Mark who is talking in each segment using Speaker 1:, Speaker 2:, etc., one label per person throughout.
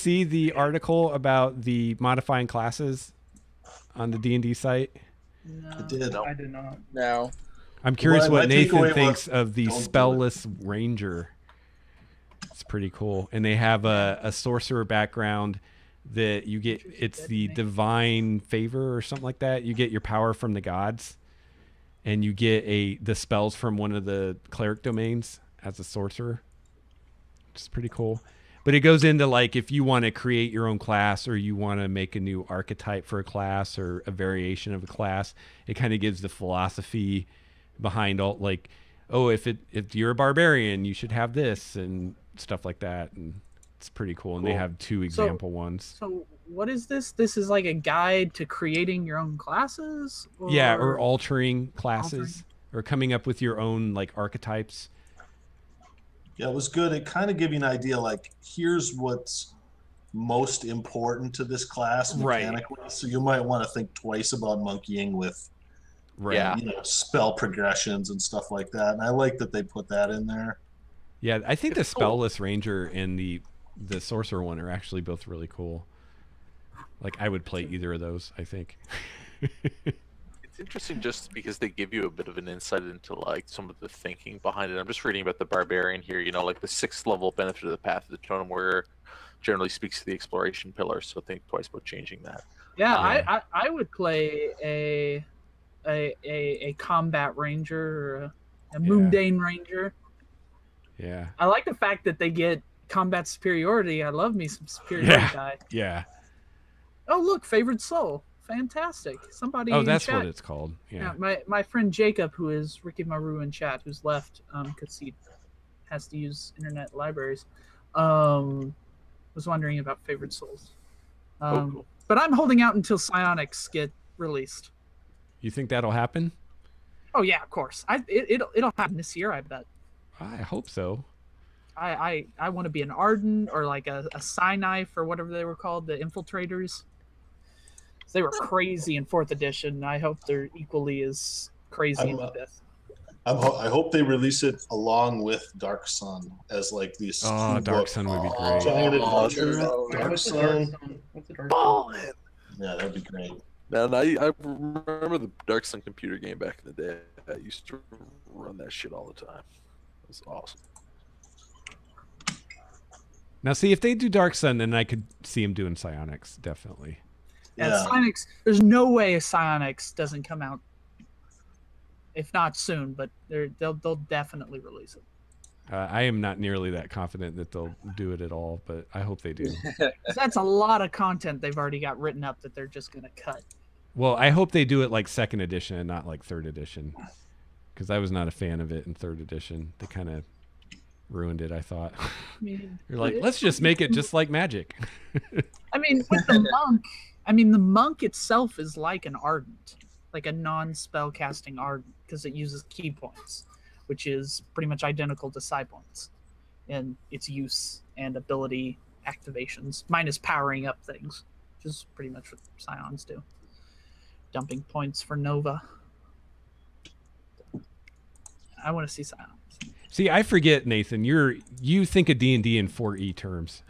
Speaker 1: see the article about the modifying classes on the D&D site?
Speaker 2: No,
Speaker 3: I did.
Speaker 2: I did not.
Speaker 4: No.
Speaker 1: I'm curious
Speaker 3: My
Speaker 1: what Nathan
Speaker 3: takeaway
Speaker 1: thinks
Speaker 3: was,
Speaker 1: of the
Speaker 3: don't do it.
Speaker 1: spellless ranger. It's pretty cool. And they have a sorcerer background that you get. It's the divine favor or something like that. You get your power from the gods, and you get the spells from one of the cleric domains as a sorcerer, which is pretty cool. But it goes into like if you want to create your own class or you want to make a new archetype for a class or a variation of a class, it kind of gives the philosophy behind all, like, oh, if you're a barbarian, you should have this and stuff like that, and it's pretty cool. And they have 2 example ones.
Speaker 2: So what is this? This is like a guide to creating your own classes?
Speaker 1: Or altering classes, or coming up with your own like archetypes.
Speaker 3: Yeah, it was good. It kind of gave you an idea, like, here's what's most important to this class mechanically. Right. So you might want to think twice about monkeying with spell progressions and stuff like that. And I like that they put that in there.
Speaker 1: Yeah, I think the spellless ranger and the sorcerer one are actually both really cool. Like, I would play either of those, I think.
Speaker 5: It's interesting just because they give you a bit of an insight into like some of the thinking behind it. I'm just reading about the barbarian here, you know, like the 6th level benefit of the path of the totem warrior generally speaks to the exploration pillar, so think twice about changing that.
Speaker 2: Yeah. I would play a combat ranger or a mundane ranger.
Speaker 1: Yeah.
Speaker 2: I like the fact that they get combat superiority. I love me some superiority guy.
Speaker 1: Yeah.
Speaker 2: Oh, look, favorite soul. Fantastic. Somebody in
Speaker 1: that's
Speaker 2: chat.
Speaker 1: what it's called. Yeah.
Speaker 2: My friend Jacob, who is Ricky Maru in chat, who's left because he has to use internet libraries, was wondering about favorite souls.
Speaker 5: Cool.
Speaker 2: But I'm holding out until psionics get released.
Speaker 1: You think that'll happen?
Speaker 2: Oh yeah, of course. It'll happen this year, I bet.
Speaker 1: I hope so.
Speaker 2: I want to be an Arden or like a Psi-Knife or whatever they were called, the Infiltrators. They were crazy in 4th edition. I hope they're equally as crazy in 5th.
Speaker 3: I hope they release it along with Dark Sun as like these.
Speaker 1: Oh, Dark Sun would be great.
Speaker 3: Giant adventure. Dark Sun.
Speaker 2: What's the Dark
Speaker 5: Sun?
Speaker 3: Yeah, that'd be great.
Speaker 5: Man, I remember the Dark Sun computer game back in the day. I used to run that shit all the time. It was awesome.
Speaker 1: Now, see, if they do Dark Sun, then I could see them doing psionics, definitely.
Speaker 2: Yeah, psionics. There's no way psionics doesn't come out. If not soon, but they'll definitely release it.
Speaker 1: I am not nearly that confident that they'll do it at all, but I hope they do.
Speaker 2: That's a lot of content they've already got written up that they're just going to cut.
Speaker 1: Well, I hope they do it like 2nd edition and not like 3rd edition, because I was not a fan of it in 3rd edition. They kind of ruined it, I thought.
Speaker 2: I mean,
Speaker 1: you're like, let's just make it just like magic.
Speaker 2: I mean, with the monk, the monk itself is like an ardent, like a non-spell casting ardent, because it uses key points, which is pretty much identical to psi points in its use and ability activations, minus powering up things, which is pretty much what psions do. Dumping points for Nova. I want to see psions.
Speaker 1: See, I forget, Nathan. You think of D&D in 4E terms.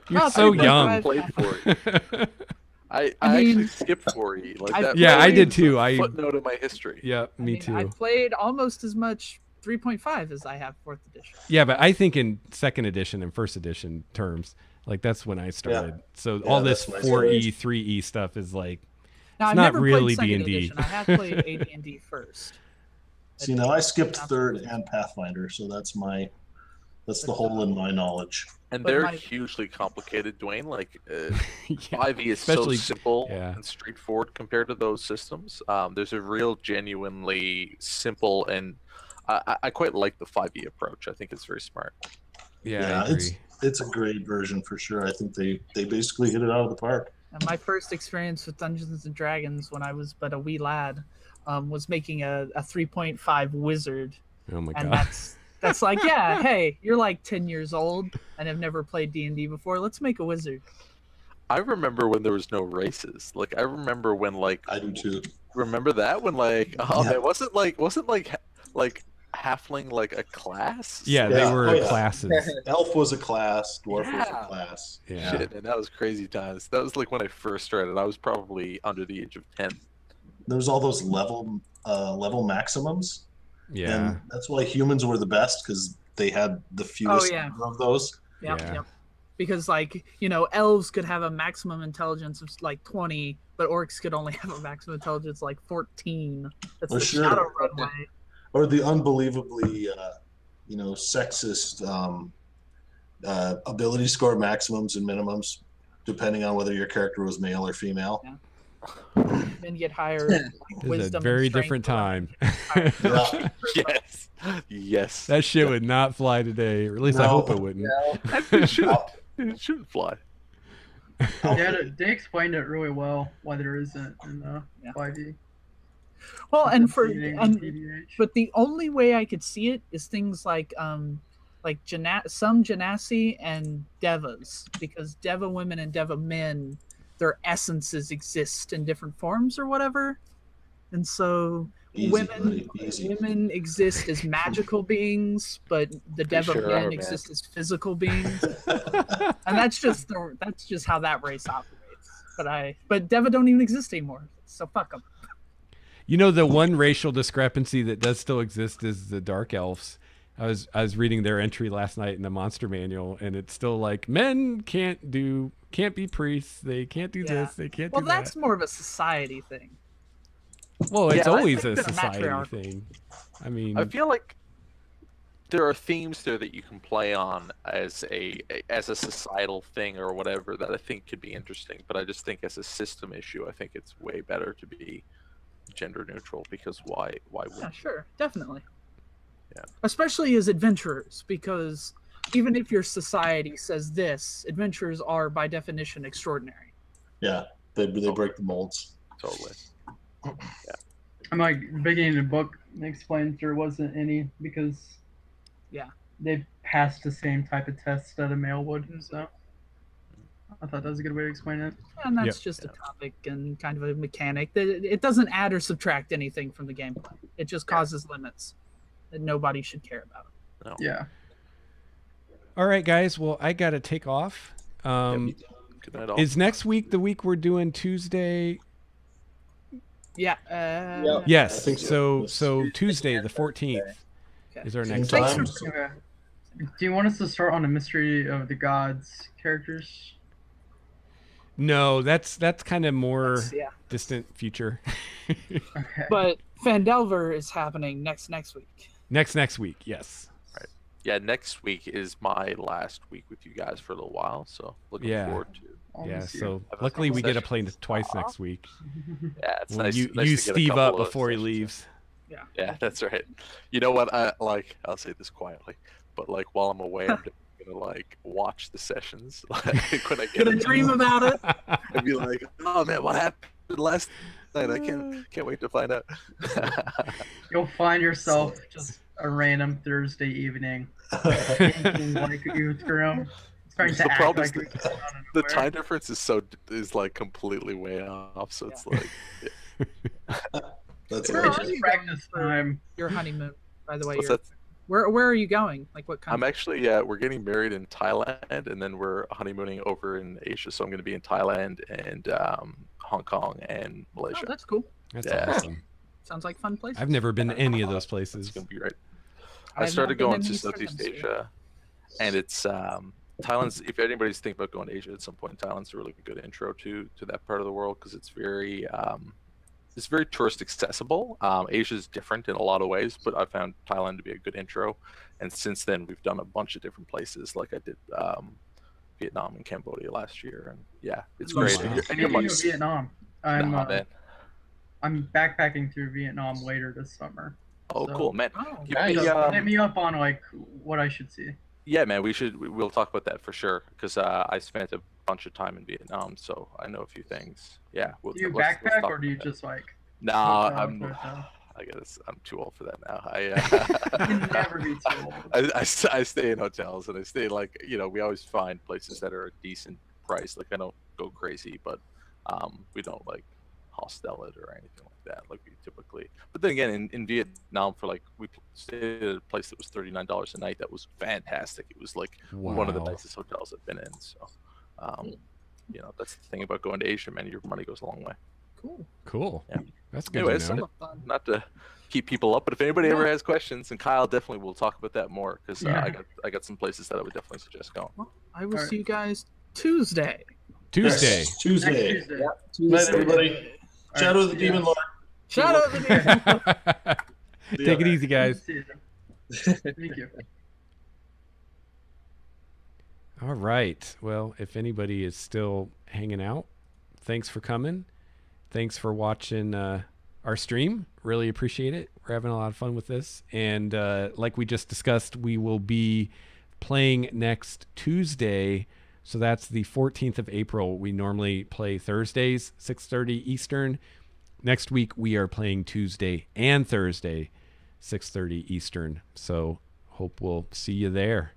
Speaker 1: You're so young.
Speaker 5: I played 4E. I actually skipped 4E. Like that.
Speaker 1: Yeah, I did too. I
Speaker 5: footnote in my history.
Speaker 1: Yeah, me too.
Speaker 2: I played almost as much 3.5 as I have 4th edition.
Speaker 1: Yeah, but I think in 2nd edition and 1st edition terms, like that's when I started. Yeah. So all this 4E, 3E stuff is like,
Speaker 2: now,
Speaker 1: it's
Speaker 2: I've
Speaker 1: not
Speaker 2: never
Speaker 1: really
Speaker 2: played 2nd
Speaker 1: D&D.
Speaker 2: edition. I have played AD&D first.
Speaker 3: See, now I skipped 3rd and Pathfinder, so that's the hole in my knowledge.
Speaker 5: And they're hugely complicated, Dwayne. Like 5e is so simple and straightforward compared to those systems. There's a real genuinely simple, and I quite like the 5e approach. I think it's very smart.
Speaker 1: Yeah, I agree.
Speaker 3: It's a great version for sure. I think they basically hit it out of the park.
Speaker 2: And my first experience with Dungeons and Dragons when I was but a wee lad was making a 3.5 wizard.
Speaker 1: Oh my
Speaker 2: and
Speaker 1: god.
Speaker 2: That's like, yeah, hey, you're like 10 years old and have never played D&D before. Let's make a wizard.
Speaker 5: I remember when there was no races. Like, I remember when, like...
Speaker 3: I do too.
Speaker 5: Remember that? When, like... Oh, yeah. It wasn't like halfling like a class?
Speaker 1: Yeah,
Speaker 3: Yeah.
Speaker 1: they were
Speaker 3: Oh, yeah.
Speaker 1: classes.
Speaker 3: Elf was a class. Dwarf was
Speaker 5: Yeah.
Speaker 3: a class.
Speaker 1: Yeah.
Speaker 5: Shit, and that was crazy times. That was like when I first started. I was probably under the age of 10.
Speaker 3: There's all those level maximums,
Speaker 1: Yeah.
Speaker 3: and that's why humans were the best because they had the fewest
Speaker 2: yeah.
Speaker 3: number of those.
Speaker 2: Yep,
Speaker 1: Yeah.
Speaker 2: yep. Because like, elves could have a maximum intelligence of like 20, but orcs could only have a maximum intelligence like 14. That's
Speaker 3: Well,
Speaker 2: the
Speaker 3: sure.
Speaker 2: shadow runway.
Speaker 3: Or the unbelievably, sexist ability score maximums and minimums, depending on whether your character was male or female.
Speaker 2: Yeah. Then get higher like,
Speaker 1: It was
Speaker 2: wisdom
Speaker 1: a
Speaker 2: and
Speaker 1: very
Speaker 2: strength
Speaker 1: different
Speaker 2: for
Speaker 1: time.
Speaker 3: Yeah.
Speaker 5: Yes. Yes.
Speaker 1: That shit would not fly today, or at least I
Speaker 3: No.
Speaker 1: hope it wouldn't.
Speaker 5: It shouldn't fly.
Speaker 4: Yeah, they explained it really well why there isn't in 5e.
Speaker 2: Well, and
Speaker 4: Eating PDH.
Speaker 2: but the only way I could see it is things like some Genasi and Devas, because Deva women and Deva men, their essences exist in different forms or whatever, and so
Speaker 3: Easy, buddy, easy.
Speaker 2: women exist as magical beings, but the Deva
Speaker 5: sure
Speaker 2: men
Speaker 5: are,
Speaker 2: exist as physical beings, and that's just how that race operates. But Deva don't even exist anymore, so fuck them.
Speaker 1: The one racial discrepancy that does still exist is the dark elves. I was reading their entry last night in the monster manual, and it's still like men can't be priests. They can't do this. They can't
Speaker 2: Well,
Speaker 1: do
Speaker 2: that's
Speaker 1: that.
Speaker 2: more of a society thing.
Speaker 1: Well, it's
Speaker 5: Yeah, I
Speaker 1: always
Speaker 2: think
Speaker 1: a
Speaker 2: it's a
Speaker 1: society
Speaker 2: matriarchal.
Speaker 1: thing. I mean,
Speaker 5: I feel like there are themes there that you can play on as a societal thing or whatever that I think could be interesting. But I just think as a system issue, I think it's way better to be gender neutral, because why
Speaker 2: Yeah,
Speaker 5: wouldn't
Speaker 2: sure, definitely.
Speaker 5: Yeah.
Speaker 2: Especially as adventurers, because even if your society says this, adventurers are by definition extraordinary.
Speaker 3: Yeah, they break the molds.
Speaker 5: totally?
Speaker 4: I'm like beginning of the book explains there wasn't any because they passed the same type of test that a male would. So I thought that was a good way to explain it.
Speaker 2: And that's
Speaker 1: Yep.
Speaker 2: just a topic and kind of a mechanic. It doesn't add or subtract anything from the gameplay. It just causes limits that nobody should care about.
Speaker 4: Yeah.
Speaker 1: all right, guys. Well, I gotta take off.
Speaker 5: Good night, all.
Speaker 1: Is next week the week we're doing Tuesday?
Speaker 2: Yeah.
Speaker 1: Yes.
Speaker 3: I think so.
Speaker 1: So Tuesday the 14th
Speaker 2: Okay.
Speaker 1: is our
Speaker 3: Same
Speaker 1: next.
Speaker 3: time.
Speaker 1: episode.
Speaker 4: Okay. Do you want us to start on the Mystery of the Gods characters?
Speaker 1: No, that's kind of more
Speaker 2: Yeah.
Speaker 1: distant future.
Speaker 4: Okay.
Speaker 2: But Fandelver is happening next week.
Speaker 1: next week, yes.
Speaker 5: Yeah, next week is my last week with you guys for a little while, so looking
Speaker 1: Yeah.
Speaker 5: forward to.
Speaker 4: I'll
Speaker 1: Yeah.
Speaker 4: miss you.
Speaker 1: So
Speaker 5: Have a
Speaker 1: luckily we get to
Speaker 5: couple
Speaker 1: play twice next week.
Speaker 5: Yeah, it's
Speaker 1: Well,
Speaker 5: nice.
Speaker 1: you
Speaker 5: nice
Speaker 1: use
Speaker 5: to get a
Speaker 1: Steve
Speaker 5: couple
Speaker 1: up
Speaker 5: of
Speaker 1: before he
Speaker 5: sessions in.
Speaker 1: leaves.
Speaker 5: Yeah, that's right. You know what? I'll say this quietly, but like while I'm away, I'm just gonna like watch the sessions. Like when I get
Speaker 2: Gonna dream about it.
Speaker 5: and be like, oh man, what happened last night? I can't wait to find out.
Speaker 4: You'll find yourself just a random Thursday evening thinking like you through him, starting to
Speaker 5: The
Speaker 4: act
Speaker 5: problem
Speaker 4: like
Speaker 5: is
Speaker 4: you're going on
Speaker 5: The
Speaker 4: nowhere.
Speaker 5: time difference is like completely way off, so it's like
Speaker 3: That's
Speaker 2: Where
Speaker 4: It's
Speaker 2: are
Speaker 4: just
Speaker 2: you
Speaker 4: practice
Speaker 2: going for-
Speaker 4: time.
Speaker 2: Your honeymoon, by the way.
Speaker 5: what's
Speaker 2: You're,
Speaker 5: that?
Speaker 2: where are you going? Like what
Speaker 5: I'm
Speaker 2: country?
Speaker 5: actually we're getting married in Thailand, and then we're honeymooning over in Asia. So I'm going to be in Thailand and Hong Kong and
Speaker 2: Oh,
Speaker 5: Malaysia.
Speaker 2: that's cool.
Speaker 1: That's
Speaker 5: Yeah.
Speaker 1: awesome.
Speaker 2: Sounds like fun places.
Speaker 1: I've never been to any of those
Speaker 5: It's
Speaker 1: places.
Speaker 5: going to be right.
Speaker 2: I've
Speaker 5: I started
Speaker 2: not been
Speaker 5: going
Speaker 2: in
Speaker 5: to
Speaker 2: Eastern
Speaker 5: Southeast
Speaker 2: Hemisphere.
Speaker 5: Asia, and it's Thailand's. If anybody's thinking about going to Asia at some point, Thailand's a really good intro to that part of the world because it's very tourist accessible. Asia's different in a lot of ways, but I found Thailand to be a good intro. And since then, we've done a bunch of different places. Like I did Vietnam and Cambodia last year, and yeah, it's great.
Speaker 1: Wow.
Speaker 5: And you're
Speaker 4: Speaking
Speaker 5: much,
Speaker 4: of Vietnam,
Speaker 5: man.
Speaker 4: I'm backpacking through Vietnam later this summer.
Speaker 5: Oh,
Speaker 4: So-
Speaker 5: cool, man.
Speaker 2: Oh,
Speaker 5: You-
Speaker 3: Nice.
Speaker 4: So hit me up on like what I should see.
Speaker 5: Yeah, man, we'll talk about that for sure because I spent a bunch of time in Vietnam, so I know a few things. Yeah,
Speaker 4: Do you
Speaker 5: let's
Speaker 4: backpack
Speaker 5: talk
Speaker 4: or do you
Speaker 5: about that.
Speaker 4: just like?
Speaker 5: Nah,
Speaker 4: hotel?
Speaker 5: I guess I'm too old for that now.
Speaker 4: You can never be too old.
Speaker 5: I stay in hotels and I stay like we always find places that are a decent price. Like I don't go crazy, but we don't like hostel it or anything like that, like we typically. But then again, in Vietnam, for like we stayed at a place that was $39 a night. That was fantastic. It was like one of the nicest hotels I've been in. So, you know, that's the thing about going to Asia, man. Your money goes a long way.
Speaker 1: Cool.
Speaker 5: Yeah.
Speaker 1: That's good
Speaker 5: Anyways,
Speaker 1: to know.
Speaker 5: Not to keep people up, but if anybody ever has questions, and Kyle definitely will talk about that more, because I got some places that I would definitely suggest going.
Speaker 2: Well, I will see you guys Tuesday.
Speaker 3: Yes, Tuesday.
Speaker 4: Tuesday.
Speaker 3: Yep, Tuesday. Night, everybody. Shadow of the Demon Lord.
Speaker 2: Shadow of the Demon Lord.
Speaker 1: Take it easy, guys.
Speaker 4: Thank you.
Speaker 1: All right. Well, if anybody is still hanging out, thanks for coming. Thanks for watching our stream. Really appreciate it. We're having a lot of fun with this. And like we just discussed, we will be playing next Tuesday. So that's the 14th of April. We normally play Thursdays, 6:30 Eastern. Next week, we are playing Tuesday and Thursday, 6:30 Eastern. So hope we'll see you there.